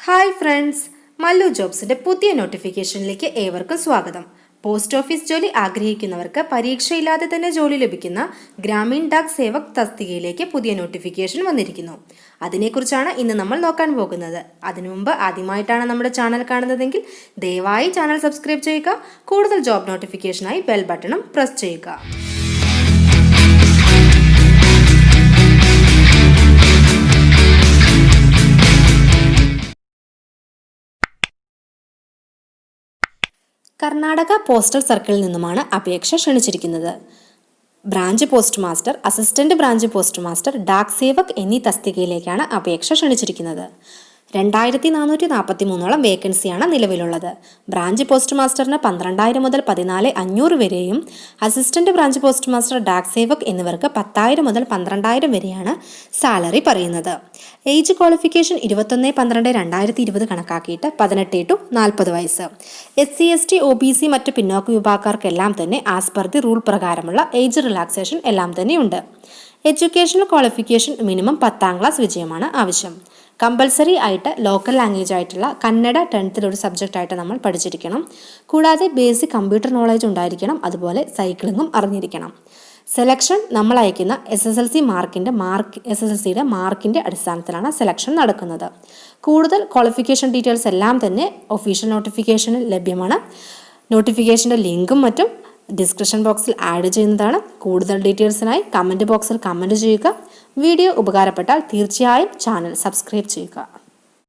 Hi friends, Mallu ജോബ്സിന്റെ പുതിയ നോട്ടിഫിക്കേഷനിലേക്ക് ഏവർക്കും സ്വാഗതം. പോസ്റ്റ് ഓഫീസ് ജോലി ആഗ്രഹിക്കുന്നവർക്ക് പരീക്ഷയില്ലാതെ തന്നെ ജോലി ലഭിക്കുന്ന ഗ്രാമീൺ ഡാക് സേവക് തസ്തികയിലേക്ക് പുതിയ നോട്ടിഫിക്കേഷൻ വന്നിരിക്കുന്നു. അതിനെക്കുറിച്ചാണ് ഇന്ന് നമ്മൾ നോക്കാൻ പോകുന്നത്. അതിനു മുമ്പ് ആദ്യമായിട്ടാണ് നമ്മുടെ ചാനൽ കാണുന്നതെങ്കിൽ ദയവായി ചാനൽ സബ്സ്ക്രൈബ് ചെയ്യുക. കൂടുതൽ ജോബ് നോട്ടിഫിക്കേഷനായി ബെൽ ബട്ടണും പ്രസ് ചെയ്യുക. കർണാടക പോസ്റ്റൽ സർക്കിളിൽ നിന്നുമാണ് അപേക്ഷ ക്ഷണിച്ചിരിക്കുന്നത്. Branch postmaster, assistant branch postmaster, Dak Sevak എന്നീ തസ്തികയിലേക്കാണ് അപേക്ഷ ക്ഷണിച്ചിരിക്കുന്നത്. 2443 വേക്കൻസിയാണ് നിലവിലുള്ളത്. ബ്രാഞ്ച് പോസ്റ്റ് മാസ്റ്ററിന് 12,000 മുതൽ 14,500 വരെയും assistant branch postmaster, Dak Sevak എന്നിവർക്ക് 10,000 മുതൽ 12,000 വരെയാണ് സാലറി പറയുന്നത്. ഏജ് ക്വാളിഫിക്കേഷൻ 21/12/2020 കണക്കാക്കിയിട്ട് 18 to 40 വയസ്സ്. SC ST OBC മറ്റ് പിന്നോക്ക വിഭാഗക്കാർക്കെല്ലാം തന്നെ ആസ് പെർ ദി റൂൾ പ്രകാരമുള്ള ഏജ് റിലാക്സേഷൻ എല്ലാം തന്നെയുണ്ട്. എഡ്യൂക്കേഷണൽ ക്വാളിഫിക്കേഷൻ മിനിമം 10ാം ക്ലാസ് വിജയമാണ് ആവശ്യം. കമ്പൽസറി ആയിട്ട് ലോക്കൽ ലാംഗ്വേജ് ആയിട്ടുള്ള കന്നഡ 10th ഒരു സബ്ജക്റ്റ് ആയിട്ട് നമ്മൾ പഠിച്ചിരിക്കണം. കൂടാതെ ബേസിക് കമ്പ്യൂട്ടർ നോളേജ് ഉണ്ടായിരിക്കണം. അതുപോലെ സൈക്ലിങ്ങും അറിഞ്ഞിരിക്കണം. സെലക്ഷൻ നമ്മൾ അയക്കുന്ന SSLC മാർക്കിൻ്റെ അടിസ്ഥാനത്തിലാണ് സെലക്ഷൻ നടക്കുന്നത്. കൂടുതൽ ക്വാളിഫിക്കേഷൻ ഡീറ്റെയിൽസ് എല്ലാം തന്നെ ഒഫീഷ്യൽ നോട്ടിഫിക്കേഷനിൽ ലഭ്യമാണ്. നോട്ടിഫിക്കേഷൻ്റെ ലിങ്കും മറ്റും ഡിസ്ക്രിപ്ഷൻ ബോക്സിൽ ആഡ് ചെയ്യുന്നതാണ്. കൂടുതൽ ഡീറ്റെയിൽസിനായി കമൻറ്റ് ബോക്സിൽ കമൻറ്റ് ചെയ്യുക. വീഡിയോ ഉപകാരപ്പെട്ടാൽ തീർച്ചയായും ചാനൽ സബ്സ്ക്രൈബ് ചെയ്യുക.